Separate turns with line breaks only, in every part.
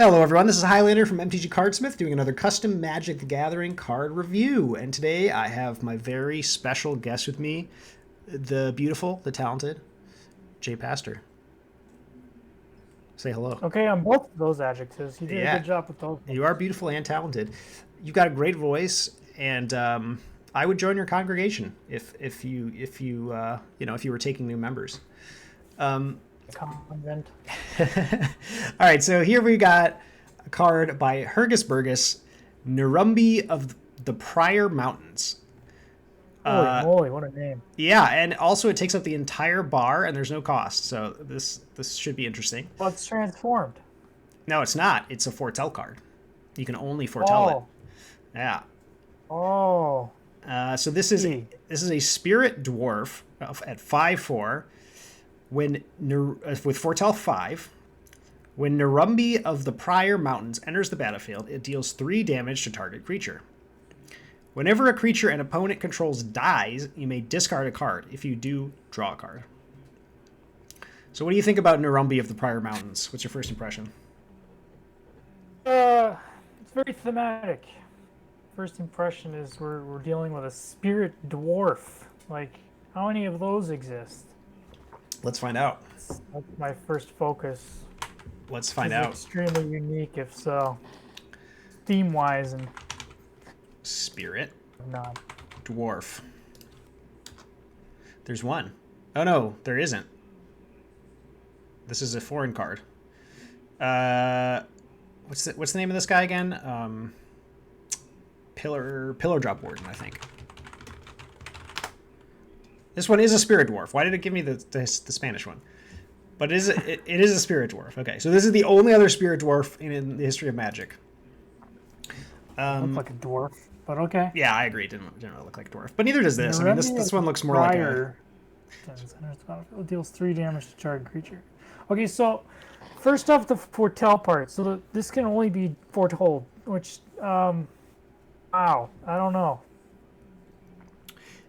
Hello everyone, this is Highlander from MTG Cardsmith doing another custom Magic the Gathering card review. And today I have my very special guest with me, the beautiful, the talented, jpastor. Say hello.
Okay, on both of those adjectives. You did a good job with those.
You are beautiful and talented. You've got a great voice, and I would join your congregation if you were taking new members.
Convent.
All right, so here we got a card by Hergusbergus, Nirumbee of the Pryor Mountains.
Holy moly, what a name.
Yeah, and also it takes up the entire bar, and there's no cost, so this should be interesting.
Well, it's transformed.
No, it's not. It's a foretell card. You can only foretell it. Yeah.
Oh.
So this is a spirit dwarf at 5/4. With foretell 5, when Nirumbee of the Pryor Mountains enters the battlefield, it deals 3 damage to target creature. Whenever a creature an opponent controls dies, you may discard a card. If you do, draw a card. So what do you think about Nirumbee of the Pryor Mountains? What's your first impression?
It's very thematic. First impression is we're dealing with a spirit dwarf. Like, how many of those exist?
Let's find out.
That's my first focus.
Let's find out.
Extremely unique, if so. Theme-wise and...
Spirit.
Not.
Dwarf. There's one. Oh no, there isn't. This is a foreign card. What's the name of this guy again? Pillar Drop Warden, I think. This one is a spirit dwarf. Why did it give me the Spanish one? But it is a spirit dwarf. Okay, so this is the only other spirit dwarf in the history of Magic.
Looks like a dwarf, but okay.
Yeah, I agree. It didn't really look like a dwarf, but neither does this. I mean, this one looks more like a...
It deals 3 damage to target creature. Okay, so first off, the foretell part. So this can only be foretold, which wow, I don't know.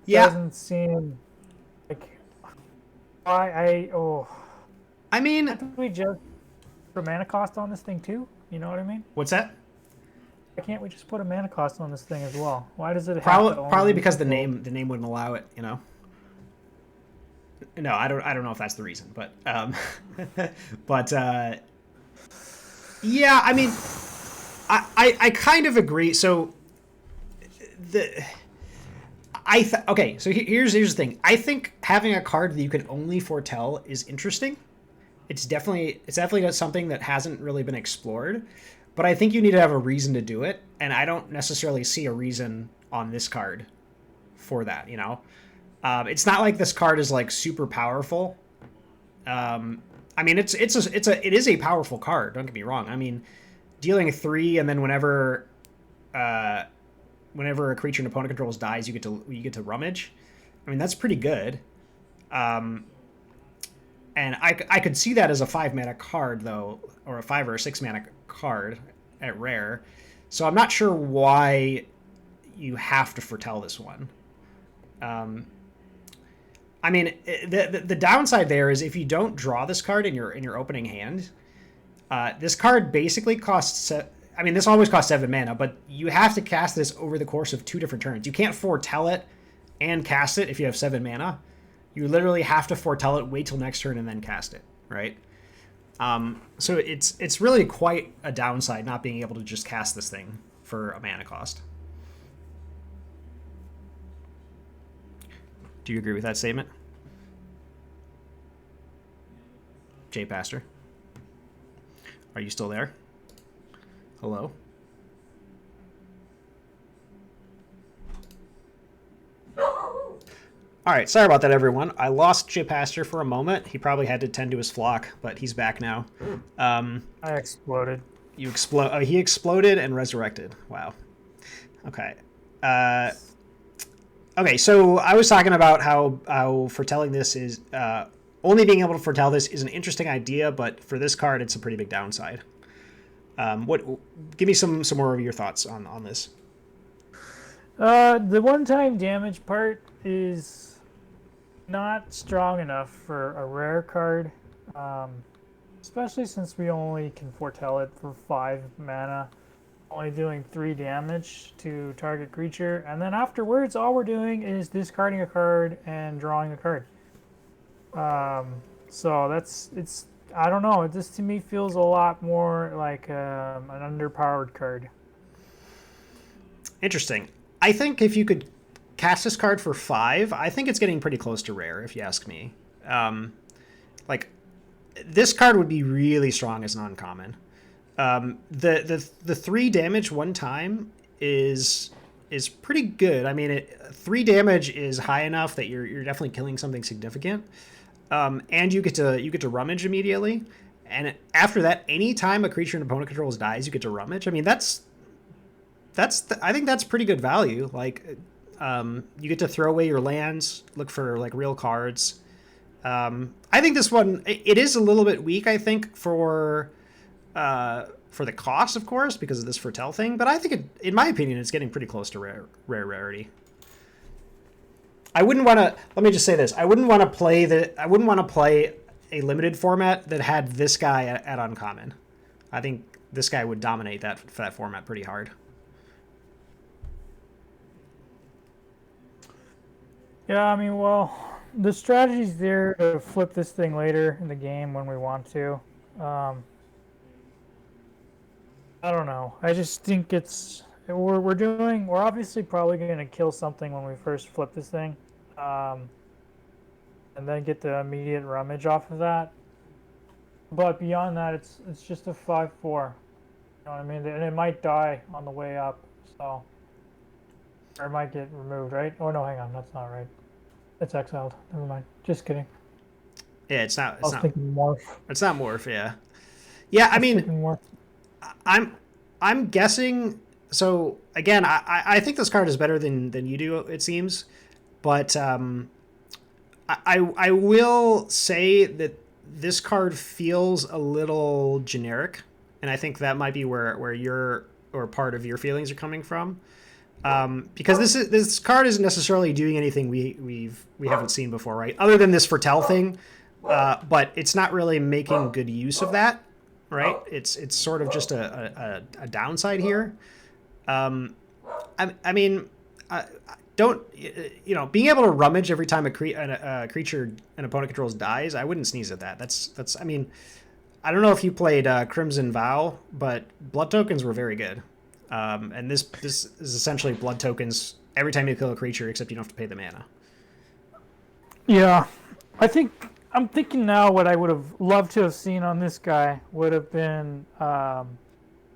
Yeah,
doesn't seem like
I mean,
can't we just put a mana cost on this thing too? You know what I mean?
What's that?
Why can't we just put a mana cost on this thing as well? Why does it have
probably because the name wouldn't allow it, you know? No, I don't know if that's the reason, but yeah, I mean, I kind of agree. So okay, so here's the thing. I think having a card that you can only foretell is interesting. It's definitely something that hasn't really been explored, but I think you need to have a reason to do it, and I don't necessarily see a reason on this card for that, you know? It's not like this card is like super powerful. I mean, it is a powerful card, don't get me wrong. I mean, dealing 3 and then whenever a creature an opponent controls dies, you get to rummage. I mean, that's pretty good. And I could see that as a 5 mana card though, or a 5 or a 6 mana card at rare. So I'm not sure why you have to foretell this one. I mean, the downside there is if you don't draw this card in your opening hand, this card basically costs. I mean, this always costs 7 mana, but you have to cast this over the course of 2 different turns. You can't foretell it and cast it if you have 7 mana. You literally have to foretell it, wait till next turn, and then cast it, right? So it's really quite a downside not being able to just cast this thing for a mana cost. Do you agree with that statement? jpastor? Are you still there? Hello? All right, sorry about that, everyone. I lost jpastor for a moment. He probably had to tend to his flock, but he's back now.
I exploded.
You explode. Oh, he exploded and resurrected. Wow. Okay. Okay, so I was talking about how foretelling this is... only being able to foretell this is an interesting idea, but for this card, it's a pretty big downside. Give me some more of your thoughts on this.
The one-time damage part is not strong enough for a rare card. especially since we only can foretell it for 5 mana, only doing 3 damage to target creature, and then afterwards, all we're doing is discarding a card and drawing a card. So it's I don't know. This to me feels a lot more like an underpowered card.
Interesting. I think if you could cast this card for 5, I think it's getting pretty close to rare, if you ask me. Like, this card would be really strong as an uncommon. The 3 damage one time is pretty good. I mean, 3 damage is high enough that you're definitely killing something significant. And you get to rummage immediately. And after that, anytime a creature an opponent controls dies, you get to rummage. I mean, I think that's pretty good value. Like, you get to throw away your lands, look for like real cards. I think this one, it is a little bit weak, I think, for the cost, of course, because of this foretell thing. But I think, in my opinion, it's getting pretty close to rarity. I wouldn't want to. Let me just say this: I wouldn't want to play a limited format that had this guy at uncommon. I think this guy would dominate that format pretty hard.
Yeah, I mean, well, the strategy's there to flip this thing later in the game when we want to. I don't know. I just think we're obviously probably going to kill something when we first flip this thing, and then get the immediate rummage off of that. But beyond that, it's just a 5/4. You know what I mean? And it might die on the way up, so or it might get removed, right? Oh no, hang on, that's not right. It's exiled. Never mind. Just kidding.
Yeah, it's not.
I was thinking morph.
It's not morph. Yeah. Yeah, I mean,
Morph.
I'm guessing. So again, I think this card is better than you do, it seems, but I will say that this card feels a little generic, and I think that might be where your or part of your feelings are coming from, because this card isn't necessarily doing anything we haven't seen before, right? Other than this foretell thing, but it's not really making good use of that, right? It's sort of just a downside here. I mean, don't, you know, being able to rummage every time a creature an opponent controls dies, I wouldn't sneeze at that. That's. I mean, I don't know if you played Crimson Vow, but blood tokens were very good. And this is essentially blood tokens every time you kill a creature, except you don't have to pay the mana.
Yeah, I'm thinking now what I would have loved to have seen on this guy would have been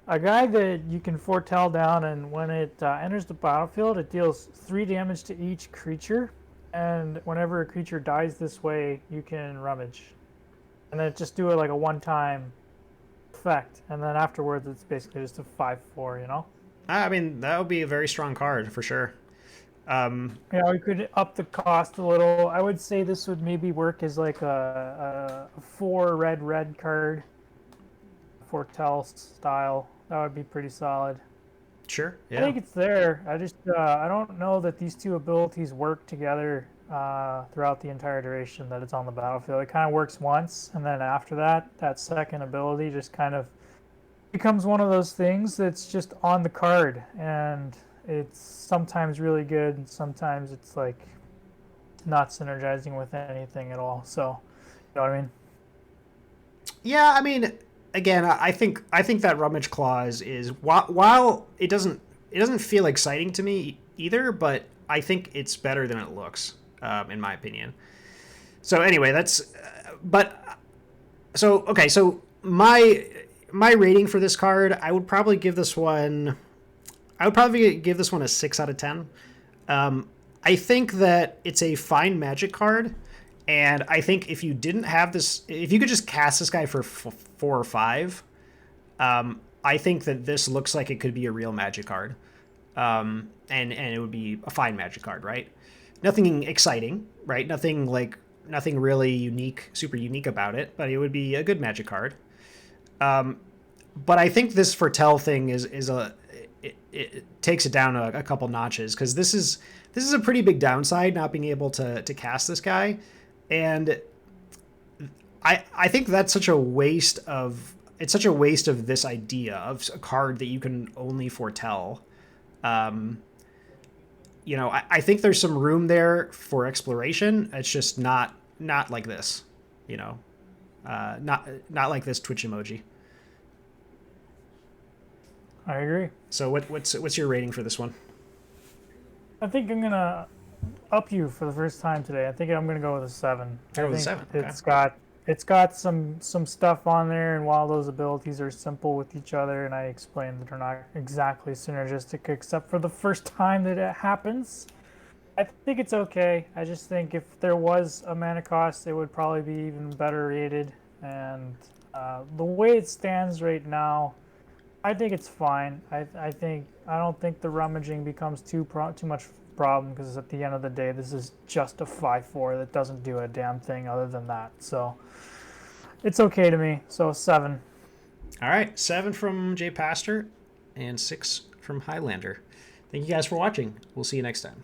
a guy that you can foretell down, and when it enters the battlefield, it deals 3 damage to each creature, and whenever a creature dies this way, you can rummage. And then just do it like a one-time effect, and then afterwards it's basically just a 5/4, you know?
I mean, that would be a very strong card, for sure.
Yeah, we could up the cost a little. I would say this would maybe work as like a 4 red card, foretell style. That would be pretty solid.
Sure, yeah.
I think it's there. I just I don't know that these two abilities work together throughout the entire duration that it's on the battlefield. It kind of works once, and then after that, that second ability just kind of becomes one of those things that's just on the card, and it's sometimes really good, and sometimes it's like not synergizing with anything at all. So, you know what I mean?
Yeah, I mean, again, I think that rummage clause is, while it doesn't feel exciting to me either, but I think it's better than it looks, in my opinion. So anyway, okay. So my rating for this card, I would probably give this one a 6 out of 10. I think that it's a fine Magic card. And I think if you didn't have this, if you could just cast this guy for 4 or 5, I think that this looks like it could be a real Magic card, and it would be a fine Magic card, right? Nothing exciting, right? Nothing really unique, super unique about it, but it would be a good Magic card. But I think this foretell thing it takes it down a couple notches, because this is a pretty big downside, not being able to cast this guy. And I think that's such a waste of this idea of a card that you can only foretell. You know, I think there's some room there for exploration. It's just not like this, you know, not like this Twitch emoji.
I agree.
So what's your rating for this one?
I think I'm gonna up you for the first time today. I think I'm gonna go with a 7.
Go with a 7. Okay.
It's got some stuff on there, and while those abilities are simple with each other, and I explained that they're not exactly synergistic except for the first time that it happens, I think it's okay. I just think if there was a mana cost, it would probably be even better rated. And the way it stands right now, I think it's fine. I don't think the rummaging becomes too much problem, because at the end of the day, this is just a 5/4 that doesn't do a damn thing other than that. So it's okay to me. So 7.
All right, 7 from jpastor and 6 from Highlander. Thank you guys for watching. We'll see you next time.